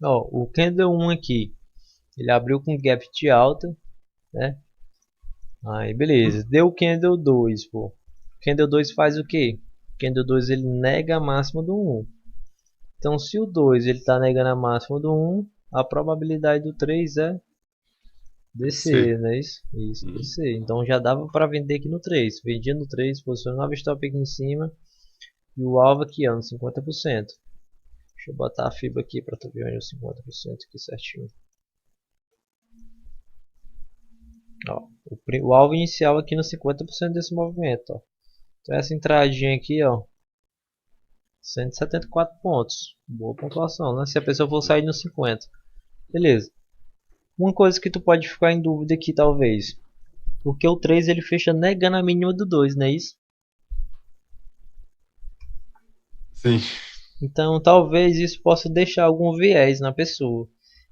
Ó, o candle 1 aqui, ele abriu com gap de alta, né? Aí beleza, deu o candle 2, pô. Candle 2 faz o quê? Candle 2 ele nega a máxima do 1. Então se o 2 ele tá negando a máxima do 1, a probabilidade do 3 é C. descer, não é isso? Isso, Hum. descer. Então já dava para vender aqui no 3. Vendia no 3, posicionava o stop aqui em cima e o alvo aqui ó, no 50%. Deixa eu botar a FIBA aqui para tu ver onde é o 50% aqui certinho. Ó, o alvo inicial aqui no 50% desse movimento. Ó. Então essa entradinha aqui, ó, 174 pontos. Boa pontuação, né? Se a pessoa for sair no 50. Beleza. Uma coisa que tu pode ficar em dúvida aqui, talvez. Porque o 3 ele fecha negando a mínima do 2, não é isso? Sim. Então talvez isso possa deixar algum viés na pessoa.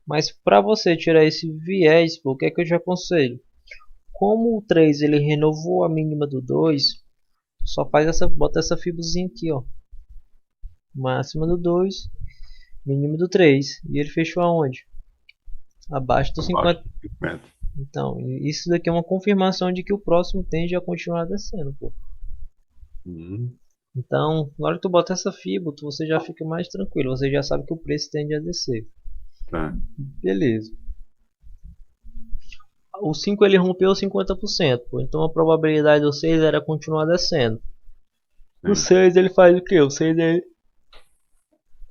Mas para você tirar esse viés, pô, o que é que eu te aconselho? Como o 3 ele renovou a mínima do 2, só faz essa, bota essa fibrazinha aqui, ó. Máxima do 2, mínima do 3. E ele fechou aonde? Abaixo do Abaixo 50. de 50. Então, isso daqui é uma confirmação de que o próximo tende a continuar descendo, pô. Hum. Então, na hora que tu bota essa fibra, você já fica mais tranquilo. Você já sabe que o preço tende a descer. Tá. Beleza. O 5 ele rompeu 50%, pô. Então a probabilidade do 6 era continuar descendo. O Sim. 6 ele faz o quê? O 6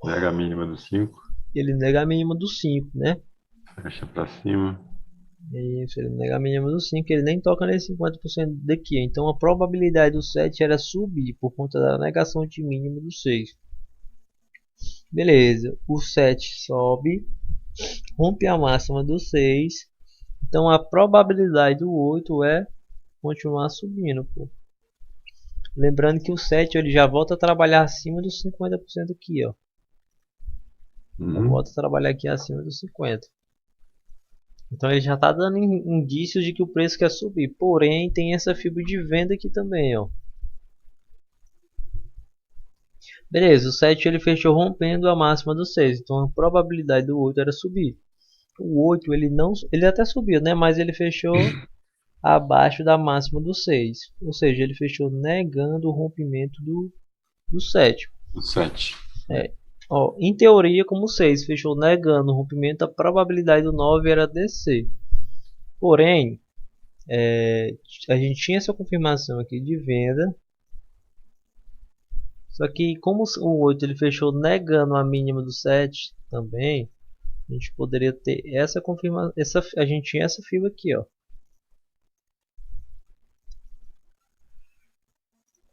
Nega a mínima do 5. ele nega a mínima do 5, né? Fecha pra cima. Isso, ele nega a mínima do 5, ele nem toca nesse 50% daqui. Então a probabilidade do 7 era subir por conta da negação de mínimo do 6. Beleza, o 7 sobe, rompe a máxima do 6. Então a probabilidade do 8 é continuar subindo, pô. Lembrando que o 7 ele já volta a trabalhar acima dos 50% aqui, ó. Já Uhum. volta a trabalhar aqui acima dos 50. Então ele já está dando indícios de que o preço quer subir. Porém, tem essa fibra de venda aqui também, ó. Beleza, o 7 ele fechou rompendo a máxima do 6. Então a probabilidade do 8 era subir. O 8 ele não, ele até subiu, né? Mas ele fechou abaixo da máxima do 6. Ou seja, ele fechou negando o rompimento do 7. O 7. É. Ó, em teoria, como o 6 fechou negando o rompimento, a probabilidade do 9 era descer. Porém, a gente tinha essa confirmação aqui de venda. Só que como o 8 ele fechou negando a mínima do 7 também, a gente poderia ter essa confirmação. A gente tinha essa fibra aqui, ó.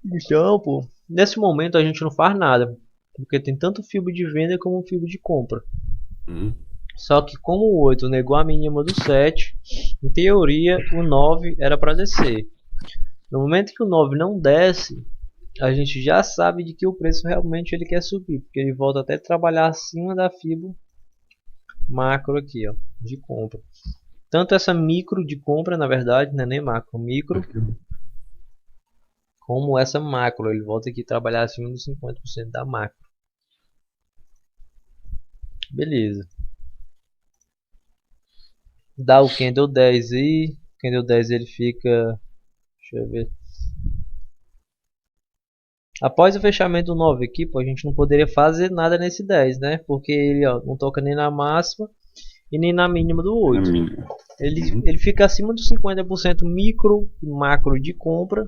Então, pô, nesse momento a gente não faz nada. Porque tem tanto fibra de venda como fibra de compra. Uhum. Só que como o 8 negou a mínima do 7, em teoria o 9 era para descer. No momento que o 9 não desce, a gente já sabe de que o preço realmente ele quer subir, porque ele volta até a trabalhar acima da fibra macro aqui, ó, de compra. Tanto essa micro de compra, na verdade, não é nem macro, micro, Aqui. como essa macro, ele volta aqui a trabalhar acima dos 50% da macro. Beleza. Dá o candle 10 aí, o candle 10 ele fica, deixa eu ver. Após o fechamento do 9 aqui, pô, a gente não poderia fazer nada nesse 10, né? Porque ele ó, não toca nem na máxima e nem na mínima do Na 8. mínima. Uhum. Ele fica acima dos 50% micro e macro de compra,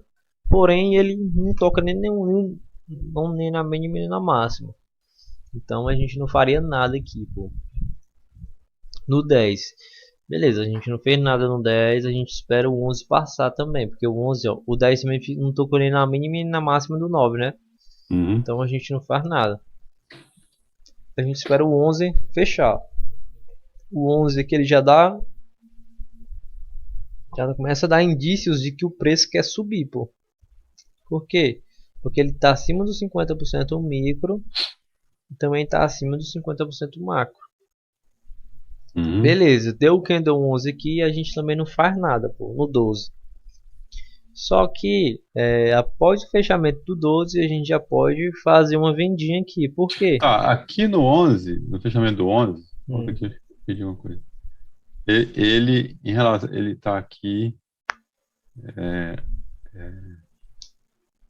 porém ele não toca nem na mínima nem na máxima. Então a gente não faria nada aqui, pô. No 10. Beleza, a gente não fez nada no 10, a gente espera o 11 passar também, porque o 11, ó, o 10 também não tocou nem na mínima nem na máxima do 9, né? Uhum. Então a gente não faz nada. A gente espera o 11 fechar. O 11 que ele já começa a dar indícios de que o preço quer subir, pô. Por quê? Porque ele está acima dos 50% micro e também está acima dos 50% macro. Uhum. Beleza, deu o candle 11 aqui e a gente também não faz nada, pô, no 12. Só que após o fechamento do 12 a gente já pode fazer uma vendinha aqui. Por quê? Tá, aqui no 11, no fechamento do 11. Volta aqui, eu pedi uma coisa. Ele, em relação, ele está aqui, é,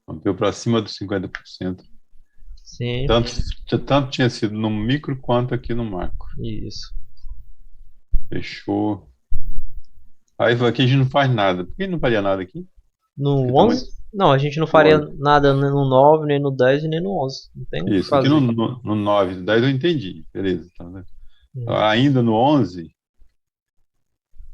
rompeu para cima dos 50%. Sim, Tanto tinha sido no micro quanto aqui no macro. isso. Fechou. Aí aqui a gente não faz nada. Por que não faria nada aqui? No Porque também, 11? Não, a gente não faria lógico. nada nem no 9, nem no 10 e nem no 11. Não tem o que Isso, aqui no, fazer. no, no 9, 10 eu entendi. Beleza. Tá, né? Hum. Ainda no 11,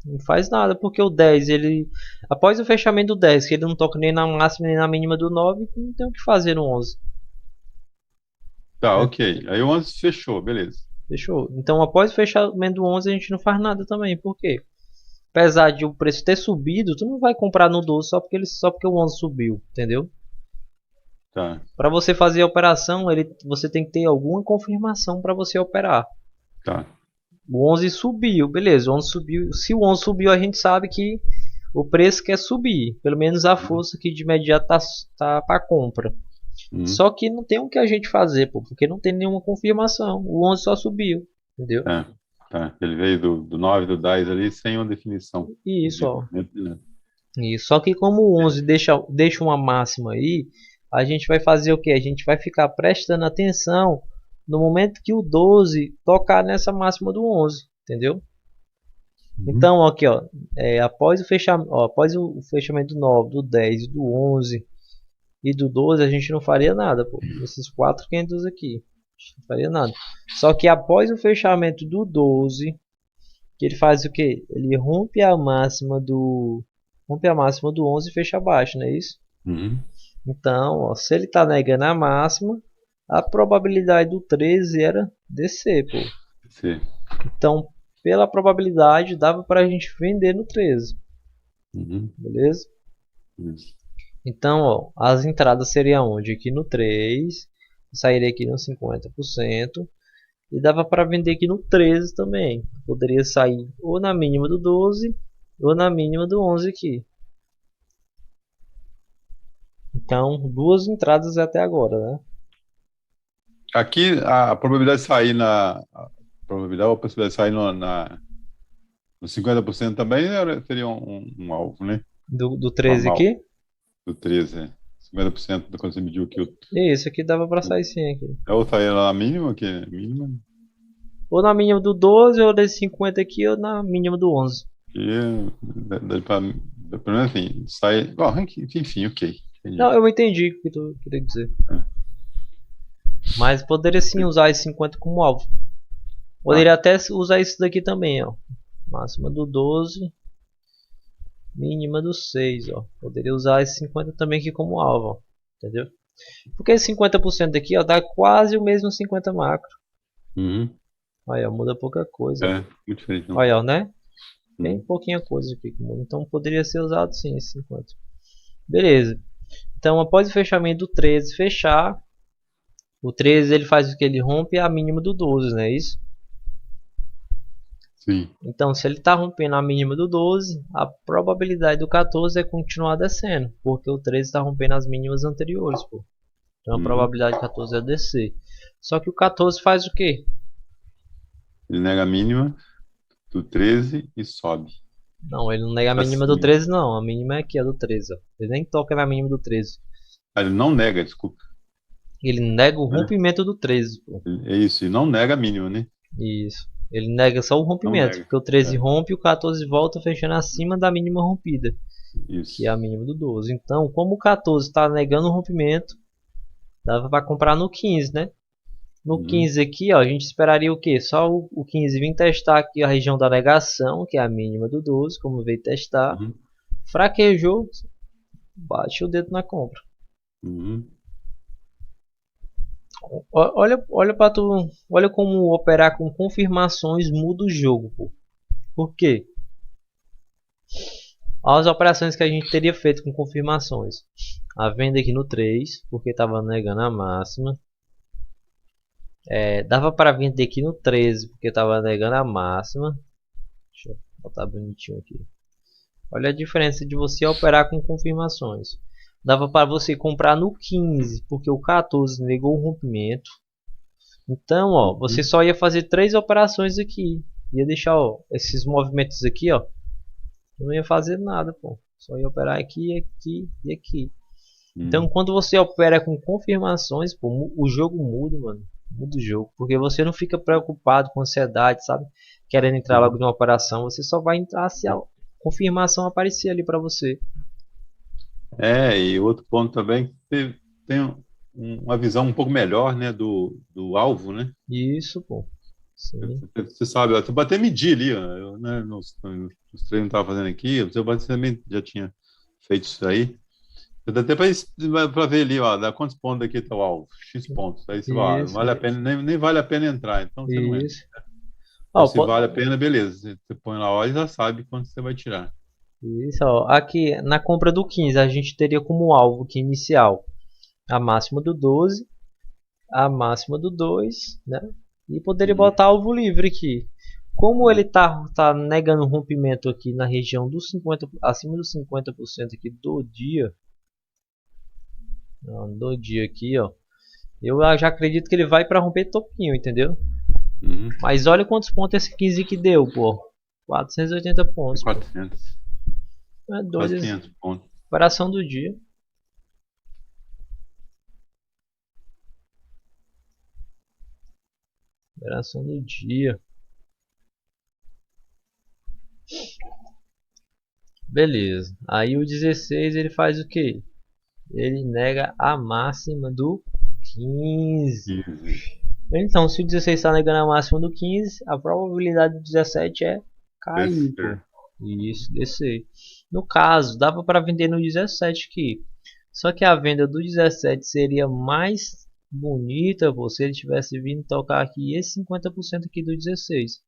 Não faz nada, porque o 10, ele. Após o fechamento do 10, que ele não toca nem na máxima nem na mínima do 9, não tem o que fazer no 11. tá, Né? ok. Aí o 11 fechou, beleza. Fechou. Então, após o fechamento do 11, a gente não faz nada também. Por quê? Apesar de o preço ter subido, tu não vai comprar no 12 só porque o 11 subiu, entendeu? Tá, Para você fazer a operação, você tem que ter alguma confirmação para você operar. tá. O 11 subiu, beleza, o 11 subiu. Se o 11 subiu, a gente sabe que o preço quer subir. Pelo menos a força que de imediato tá para compra. Uhum. Só que não tem o que a gente fazer, pô, porque não tem nenhuma confirmação. O 11 só subiu, entendeu? Tá, tá. Ele veio do 9, do 10 ali, sem uma definição E isso, de ó. movimento, né? E só que como o 11 deixa uma máxima aí, a gente vai fazer o que? A gente vai ficar prestando atenção no momento que o 12 tocar nessa máxima do 11, entendeu? Uhum. Então, aqui, ó, após o fechamento do 9, do 10, do 11 e do 12, a gente não faria nada, pô. Esses 4 candles aqui, a gente não faria nada. Só que após o fechamento do 12, que ele faz o que? Ele rompe a máxima do 11 e fecha abaixo, não é isso? Uhum. Então, ó, se ele está negando a máxima, a probabilidade do 13 era descer, pô. Sim. Então, pela probabilidade, dava para a gente vender no 13, Uhum. beleza? Isso. Então, ó, as entradas seriam onde? Aqui no 3, sairia aqui no 50%, e dava para vender aqui no 13 também. Poderia sair ou na mínima do 12, ou na mínima do 11 aqui. Então, duas entradas até agora, né? Aqui a probabilidade de sair probabilidade ou a possibilidade de sair no 50% também seria um alvo, né? Do 13 Normal, aqui. do 13, é. 50% do quando você mediu aqui. E esse aqui dava para sair sim aqui. Ou sair lá na mínima, que é mínima, Ou na mínima do 12, ou desse 50 aqui, ou na mínima do 11. que dá pra, pelo menos assim, sai. Bom, enfim, ok. Não, Entendi. eu entendi o que tu queria dizer. É. Mas poderia sim usar esse 50 como alvo. Tá. Poderia até usar isso daqui também, ó. Máxima do 12, mínima do 6, ó. Poderia usar esse 50 também aqui como alvo, ó. Entendeu? Porque esse 50% aqui, ó, dá quase o mesmo 50 macro. Uhum. Olha, muda pouca coisa, ó. É, muito diferente, não. Olha, ó, né? Bem Uhum. pouquinha coisa aqui que muda. Então poderia ser usado sim esse 50. Beleza. Então após o fechamento do 13 fechar, o 13 ele faz o que? Ele rompe a mínima do 12, não é isso? Sim. Então se ele está rompendo a mínima do 12, a probabilidade do 14 é continuar descendo, porque o 13 está rompendo as mínimas anteriores, pô. Então a Uhum. probabilidade do 14 é descer. Só que o 14 faz o que? Ele nega a mínima do 13 e sobe. Não, ele não nega a Pra mínima do cima. 13 não, a mínima é aqui, a do 13, ó. Ele nem toca na mínima do 13. Ah, ele não nega, desculpa. Ele nega o Né? rompimento do 13, pô. É isso, e não nega a mínima, né? Isso. Ele nega só o Não rompimento, nega. porque o 13 É, rompe e o 14 volta fechando acima da mínima rompida, que é a isso. mínima do 12. Então, como o 14 está negando o rompimento, dava para comprar no 15, né? No Uhum. 15 aqui, ó, a gente esperaria o quê? Só o 15 vir testar aqui a região da negação, que é a mínima do 12, como veio testar. Uhum. Fraquejou, bate o dedo na compra. Uhum. Olha como operar com confirmações muda o jogo, pô. Por quê? As operações que a gente teria feito com confirmações. A venda aqui no 3, porque estava negando a máxima. Dava para vender aqui no 13, porque estava negando a máxima. Deixa eu botar bonitinho aqui. Olha a diferença de você operar com confirmações. Dava para você comprar no 15, porque o 14 negou o rompimento. Então, ó, você Uhum. só ia fazer 3 operações aqui. Ia deixar, ó, esses movimentos aqui, ó. Não ia fazer nada, pô. Só ia operar aqui, aqui e aqui. Então, Uhum. quando você opera com confirmações, pô, o jogo muda, mano. Muda o jogo. Porque você não fica preocupado com ansiedade, sabe? Querendo entrar logo Uhum. numa operação. Você só vai entrar se a confirmação aparecer ali pra você. E outro ponto também, que você tem uma visão um pouco melhor, né, do alvo, né? Isso, pô. Sim. Você sabe, você pode até medir ali, ó, né, nos treinos que eu estava fazendo aqui, você também já tinha feito isso aí. Você dá até para ver ali, ó, dá quantos pontos daqui está o alvo? X pontos. Aí você vai, não Isso, vale a pena, nem vale a pena entrar, então você não entra. isso. Ou Ó, se vale a pena, beleza. Você põe lá, ó, e já sabe quanto você vai tirar. isso, ó. Aqui na compra do 15 a gente teria como alvo que inicial a máxima do 12, a máxima do 2, né? E poderia Uhum, botar alvo livre aqui. Como ele uhum, tá negando rompimento aqui na região dos 50, acima dos 50% aqui do dia, ó, do dia aqui, ó. Eu já acredito que ele vai para romper topinho, entendeu? uhum. Mas olha quantos pontos esse 15 que deu, pô. 480 É pontos, pô. 400, É quase doido. 500 pontos. Operação do dia. Operação do dia. Beleza. Aí o 16 ele faz o quê? Ele nega a máxima do 15. Uhum. Então, se o 16 está negando a máxima do 15, a probabilidade do 17 é cair, pô. Descer. Isso, descer. No caso, dava para vender no 17 aqui. Só que a venda do 17 seria mais bonita, pô, se ele tivesse vindo tocar aqui esse 50% aqui do 16.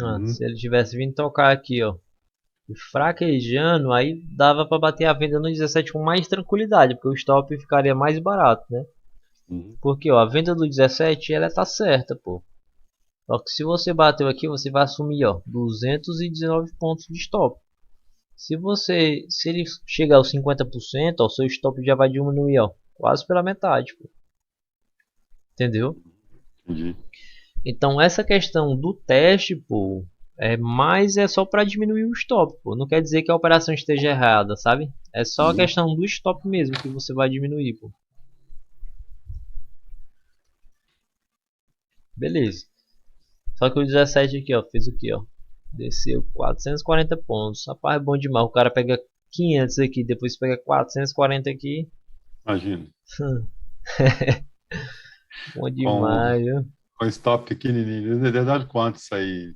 Ah, Uhum. se ele tivesse vindo tocar aqui, ó, e fraquejando, aí dava para bater a venda no 17 com mais tranquilidade, porque o stop ficaria mais barato, né? Uhum. Porque ó, a venda do 17 ela tá certa, pô. Só que se você bateu aqui, você vai assumir, ó, 219 pontos de stop. Se ele chegar aos 50%, ó, o seu stop já vai diminuir, ó, quase pela metade, pô. Entendeu? Entendi. Então essa questão do teste, pô, é só para diminuir o stop, pô. Não quer dizer que a operação esteja errada, sabe? É só a Uhum. questão do stop mesmo que você vai diminuir, pô. Beleza. Só que o 17 aqui, ó, fez o que, ó? Desceu 440 pontos. Rapaz, é bom demais. O cara pega 500 aqui, depois pega 440 aqui. Imagina. Bom Com, demais, viu? com stop pequenininho. Deve dar quanto isso aí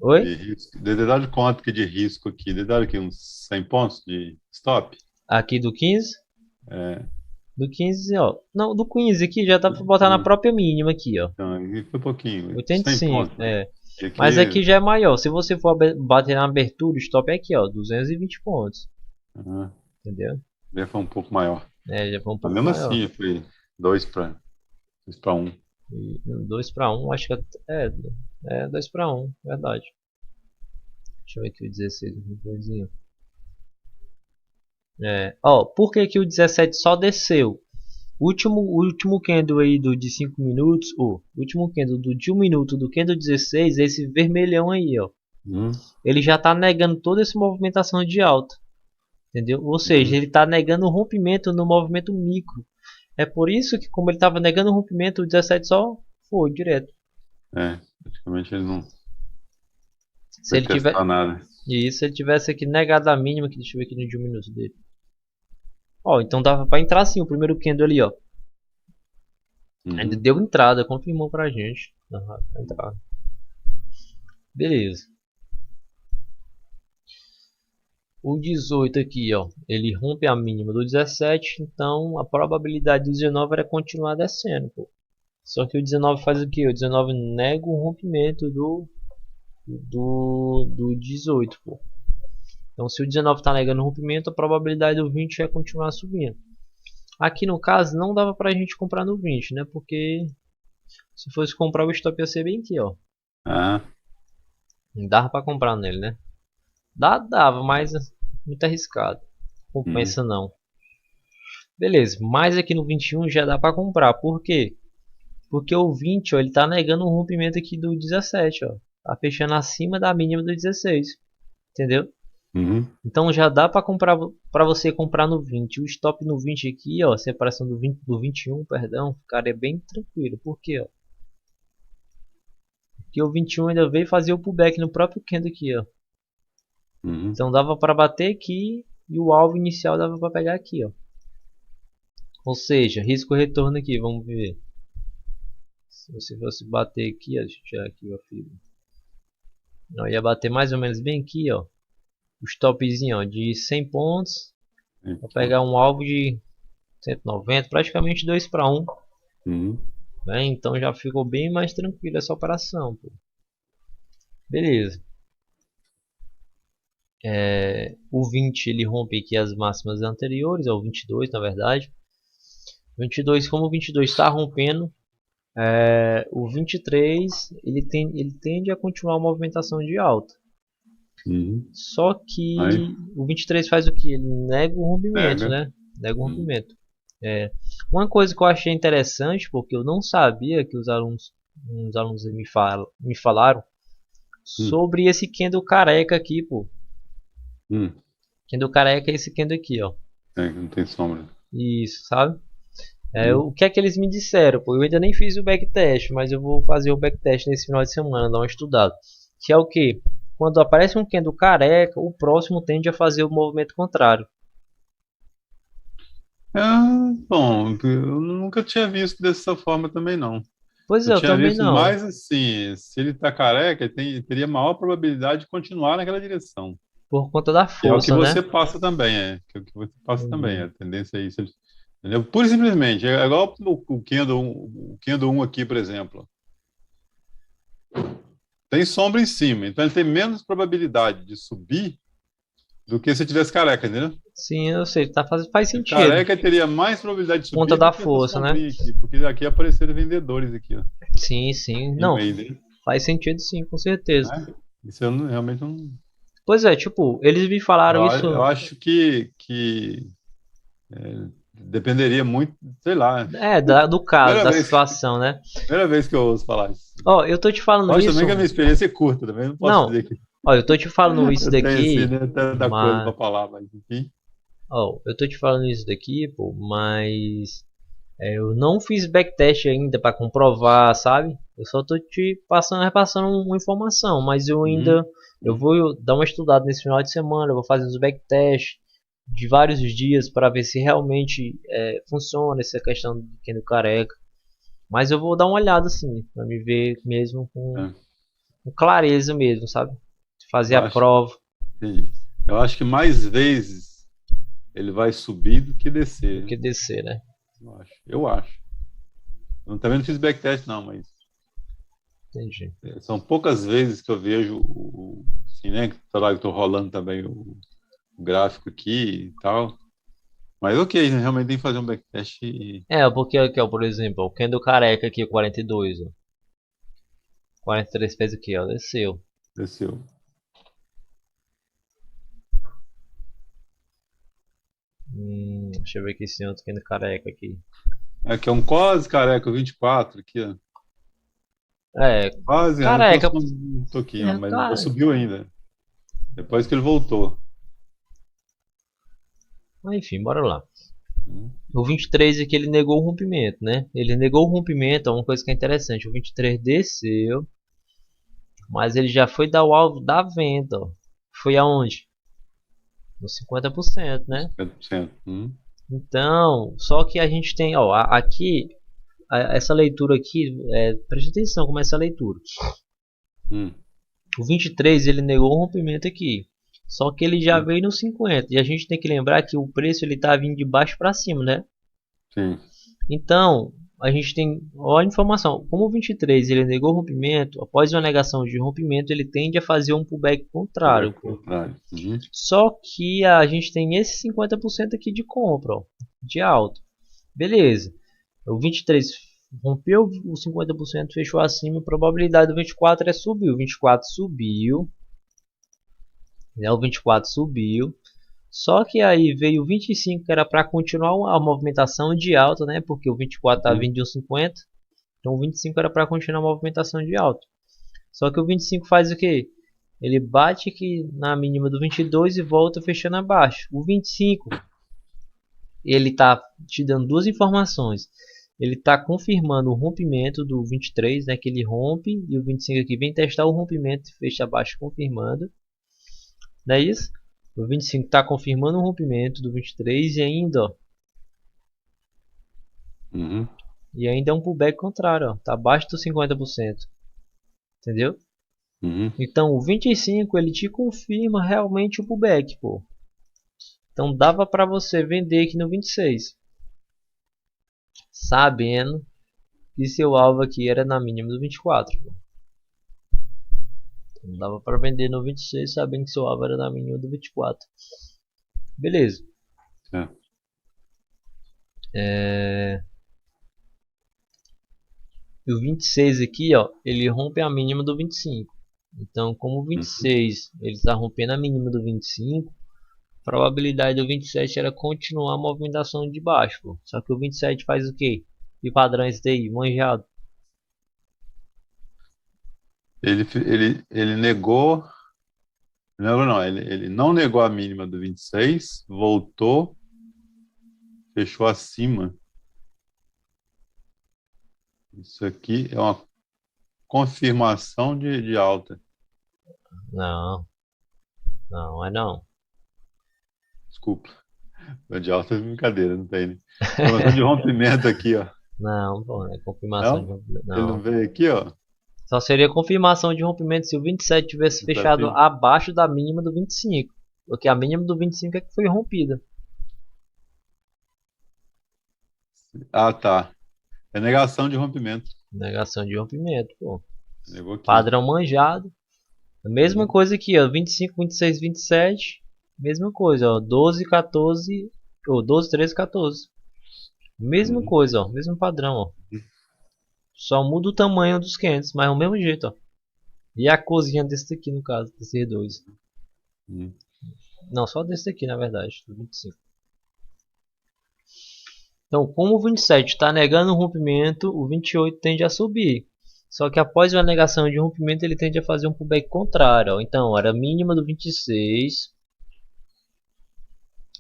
Oi? de risco? Deve dar quanto que de risco aqui? Deve dar aqui uns 100 pontos de stop? Aqui do 15. É. Do 15, ó. Não, do 15 aqui já dá pra botar na Uhum. própria mínima aqui, ó. Então, aqui foi pouquinho. 100 85, pontos. é. E Mas aqui. aqui já é maior. Se você for bater na abertura, o stop é aqui, ó. 220 pontos. Uhum. Entendeu? Deve foi um pouco maior. É, já foi um Mas pouco mesmo maior. assim, foi 2 para 1. E 2 para 1, acho que é. É 2 para 1, verdade. Deixa eu ver aqui o 16, uma coisinha. É, ó, por que que o 17 só desceu? O último candle aí do de 5 minutos, o último candle do de 1 minuto do candle 16, esse vermelhão aí, ó. Uhum. Ele já tá negando toda essa movimentação de alta, entendeu? Ou seja, Uhum. ele tá negando o rompimento no movimento micro. É por isso que como ele tava negando o rompimento, o 17 só foi direto. Praticamente ele não Se vai ele tiver, testar nada. e se ele tivesse aqui negado a mínima, que deixa eu ver aqui no de 1 minuto dele. Ó, então dava pra entrar sim o primeiro candle ali, ó. Ainda Uhum. deu entrada, confirmou pra gente. Aham, entrada. Beleza. O 18 aqui, ó, ele rompe a mínima do 17, então a probabilidade do 19 era continuar descendo, pô. Só que o 19 faz o que? O 19 nega o rompimento do 18, pô. Então se o 19 está negando o rompimento, a probabilidade do 20 é continuar subindo. Aqui no caso não dava pra gente comprar no 20, né? Porque se fosse comprar o stop ia ser bem aqui, ó. Ah, Não dava pra comprar nele, né? Dava, mas muito arriscado. uhum. Compensa não. Beleza, mas aqui no 21 já dá pra comprar. Por quê? Porque o 20, ó, ele tá negando um rompimento aqui do 17, ó. Tá fechando acima da mínima do 16. Entendeu? Uhum. Então já dá para comprar, para você comprar no 20. O stop no 20 aqui, ó, separação do 20 do 21, perdão, cara, é bem tranquilo. Por quê, ó? Porque o 21 ainda veio fazer o pullback no próprio candle aqui, ó. Uhum. Então dava para bater aqui e o alvo inicial dava para pegar aqui, ó. Ou seja, risco retorno aqui, vamos ver. Se você fosse bater aqui, ó, deixa eu tirar aqui o fibra. Não, ia bater mais ou menos bem aqui, ó. O stopzinho, ó, de 100 pontos. Vou pegar um alvo de 190, praticamente 2 para 1. Uhum. Né? Então já ficou bem mais tranquilo essa operação. Pô. Beleza. O 20 ele rompe aqui as máximas anteriores, ou 22 na verdade. 22, como o 22 está rompendo, o 23 ele tende a continuar a movimentação de alta. Uhum. Só que Aí, o 23 faz o que? Ele nega o rompimento, nega. né? Nega o rompimento. Uma coisa que eu achei interessante, porque eu não sabia que uns alunos me falaram Hum. sobre esse candle careca aqui, pô. Hum. Candle careca é esse candle aqui, ó. Não tem sombra. Isso, sabe? Uhum. O que é que eles me disseram? Pô, eu ainda nem fiz o backtest, mas eu vou fazer o backtest nesse final de semana, dar uma estudada. Que é o que? Quando aparece um candle careca, o próximo tende a fazer o movimento contrário. Bom, eu nunca tinha visto dessa forma também, não. Pois é, Eu eu tinha também visto não. mais assim, se ele está careca, teria maior probabilidade de continuar naquela direção. Por conta da Que é o que força, né? você passa também, é. Que é o que você passa também, Entendi. a tendência é isso. Entendeu? Pura e simplesmente, é igual o Kendo 1, o Kendo 1 aqui, por exemplo. Tem sombra em cima, então ele tem menos probabilidade de subir do que se tivesse careca, entendeu? Sim, eu sei, faz Se sentido. careca teria mais probabilidade de Por conta subir do da que essa força, né? sombrinha aqui, porque aqui apareceram vendedores aqui, ó, Sim, sim. no Não, meio dele, faz sentido sim, com certeza. né? Isso eu realmente não. Pois é, tipo, eles me falaram Eu isso. acho que dependeria muito, sei lá. Do caso, Primeira da vez, situação, né? primeira vez que eu ouço falar isso. Ó, eu tô te falando Lógico também que a isso. minha experiência é curta, também não posso Não, dizer que ó, eu tô te falando isso eu tenho assim, daqui, né, tanta coisa para mas. falar, mas enfim. Ó, eu tô te falando isso daqui, pô, mas. Eu não fiz backtest ainda pra comprovar, sabe? Eu só tô te repassando uma informação, mas eu Uhum, ainda. Eu uhum, vou dar uma estudada nesse final de semana, eu vou fazer os backtests de vários dias para ver se realmente funciona essa questão de quem do careca. Mas eu vou dar uma olhada assim, para me ver mesmo é. com clareza mesmo, sabe? Fazer Eu a acho, prova entendi. Eu acho que mais vezes ele vai subir do que do descer. que descer, né? Eu acho. Eu acho. Eu também não fiz backtest, não, mas Entendi. são poucas vezes que eu vejo assim, né? Que tá lá que eu tô rolando também o gráfico aqui e tal. Mas ok, né, realmente tem que fazer um backtest e Porque aqui, ó, por exemplo, o Kendo careca aqui, 42, ó. 43 fez o que, ó? Desceu. desceu. Deixa eu ver aqui esse outro Kendo careca aqui. Aqui é um quase careca 24 aqui, ó. É, Quase arrancou careca. só um toquinho, ó, mas não Cara. subiu ainda. Depois que ele voltou. Mas enfim, bora lá. Hum. O 23 aqui ele negou o rompimento, né? Ele negou o rompimento, é uma coisa que é interessante. O 23 desceu, mas ele já foi dar o alvo da venda, ó. Foi aonde? No 50%, né? 50%. Então, só que a gente tem, ó, aqui, essa leitura aqui, preste atenção como é essa leitura. Hum. O 23 ele negou o rompimento aqui, só que ele já Hum. veio no 50 e a gente tem que lembrar que o preço ele tá vindo de baixo para cima, né? Sim. Então, a gente tem, olha a informação, como o 23 ele negou o rompimento, após uma negação de rompimento, ele tende a fazer um pullback Vai contrário, pro pô. contrário. Só que a gente tem esse 50% aqui de compra, ó, de alta. Beleza. O 23 rompeu o 50%, fechou acima, a probabilidade do 24 é subir. O 24 subiu, né? O 24 subiu. Só que aí veio o 25 que era para continuar a movimentação de alta, né? Porque o 24 tá Uhum. vindo de um 50. Então o 25 era para continuar a movimentação de alta. Só que o 25 faz o quê? Ele bate aqui na mínima do 22 e volta fechando abaixo. O 25, ele está te dando duas informações. Ele está confirmando o rompimento do 23, né, que ele rompe, e o 25 aqui vem testar o rompimento e fecha abaixo confirmando. Não é isso? O 25 está confirmando o rompimento do 23 e ainda, ó, Uhum. e ainda é um pullback contrário, ó, tá abaixo dos 50%. Entendeu? Uhum. Então o 25 ele te confirma realmente o pullback, pô. Então dava para você vender aqui no 26, sabendo que seu alvo aqui era na mínima do 24. Pô. Então dava para vender no 26 sabendo que seu alvo era na mínima do 24. Beleza. E o 26 aqui, ó, ele rompe a mínima do 25. Então, como o 26 ele está rompendo a mínima do 25, a probabilidade do 27 era continuar a movimentação de baixo. Pô. Só que o 27 faz o quê? Que padrão é esse daí? Manjado. Ele negou. Não, ele não negou a mínima do 26, voltou, fechou acima. Isso aqui é uma confirmação de alta. Não, não é não. Desculpa. De alta é brincadeira, não tem, né? Confirmação de rompimento aqui, ó. Não, pô, é confirmação de Não? rompimento. Ele não Não. veio aqui, ó. Só seria confirmação de rompimento se o 27 tivesse Tá fechado aqui. abaixo da mínima do 25. Porque a mínima do 25 é que foi rompida. Ah, tá. É negação de rompimento. Negação de rompimento, pô. Negou aqui. Padrão manjado. A mesma coisa aqui, ó, 25, 26, 27, mesma coisa, ó, 12, 14, ou 12, 13, 14. Mesma Uhum. coisa, ó, mesmo padrão, ó. Só muda o tamanho dos candles, mas é o mesmo jeito, ó. E a corzinha desse daqui, no caso, desses dois. Uhum. Não, só desse daqui, na verdade, do 25. Então, como o 27 está negando o rompimento, o 28 tende a subir. Só que após uma negação de rompimento, ele tende a fazer um pullback contrário, ó. Então, era a mínima do 26,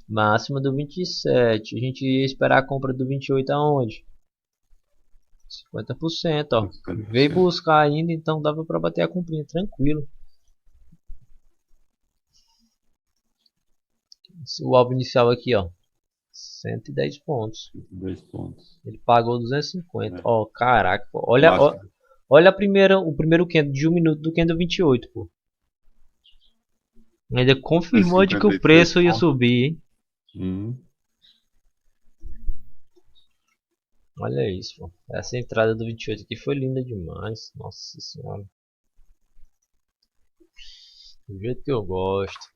máxima do 27. A gente ia esperar a compra do 28 aonde? 50%, ó. 50%. Veio buscar ainda, então dava para bater a comprinha tranquilo. O alvo inicial aqui, ó, 110 pontos. 2 pontos. Ele pagou 250. É. Ó, caraca, pô. Olha, Máximo. olha o primeiro candle de 1 minuto do candle 28, pô. Ainda confirmou de que o 153 preço ia pontos. subir, hein? Uhum. Olha isso, pô. Essa entrada do 28 aqui foi linda demais. Nossa senhora. Do jeito que eu gosto.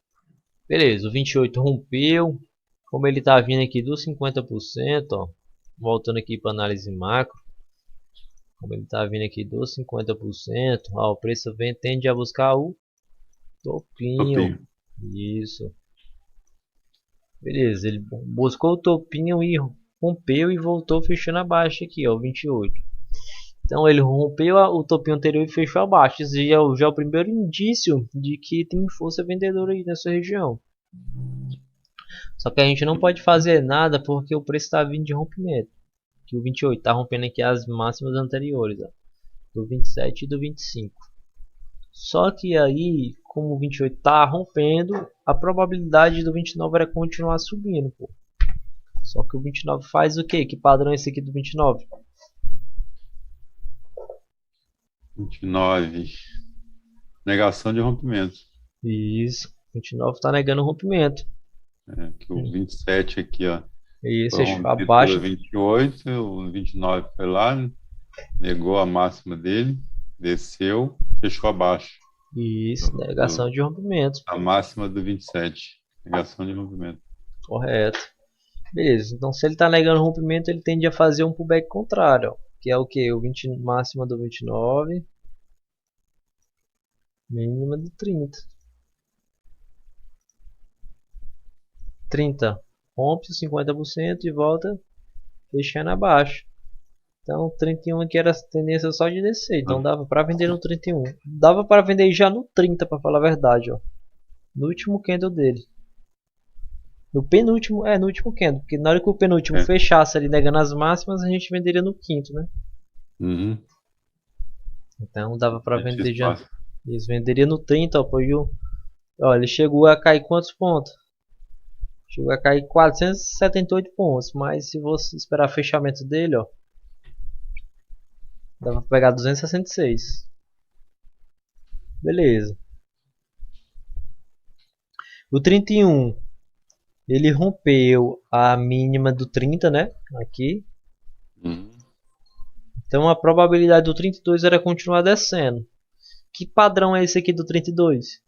Beleza, o 28 rompeu. Como ele tá vindo aqui dos 50%, ó. Voltando aqui para análise macro. Como ele tá vindo aqui dos 50%, ó, o preço vem, tende a buscar o topinho. Topinho. Isso. Beleza, ele buscou o topinho e rompeu e voltou fechando abaixo aqui, ó, 28. Então ele rompeu o topinho anterior e fechou abaixo. Esse já é o primeiro indício de que tem força vendedora aí nessa região. Só que a gente não pode fazer nada porque o preço está vindo de rompimento. Que o 28 está rompendo aqui as máximas anteriores, ó, do 27 e do 25. Só que aí, como o 28 está rompendo, a probabilidade do 29 era continuar subindo, pô. Só que o 29 faz o quê? Que padrão é esse aqui do 29? 29. Negação de rompimento. Isso, 29 está negando o rompimento. É, que o 27 aqui, ó. Isso, Foi fechou rompido abaixo. pelo 28, o 29 foi lá, negou a máxima dele, desceu, fechou abaixo. Isso, negação de rompimento. A máxima do 27. Negação de rompimento. Correto. Beleza, então se ele está negando o rompimento, ele tende a fazer um pullback contrário, ó, que é o que? O 20, máxima do 29, mínima do 30. 30 rompe os 50% e volta fechando abaixo. Então o 31 aqui era tendência só de descer. Então dava pra vender no 31. Dava pra vender já no 30, pra falar a verdade, ó. No último candle dele. No penúltimo, no último candle. Porque na hora que o penúltimo fechasse ali negando as máximas, a gente venderia no quinto, né? Uhum. Então dava pra vender já. Eles venderiam no 30, ó, ó, ele chegou a cair quantos pontos? Chegou a cair 478 pontos, mas se você esperar o fechamento dele, ó, dava pra pegar 266. Beleza. O 31, ele rompeu a mínima do 30, né? Aqui. Então a probabilidade do 32 era continuar descendo. Que padrão é esse aqui do 32?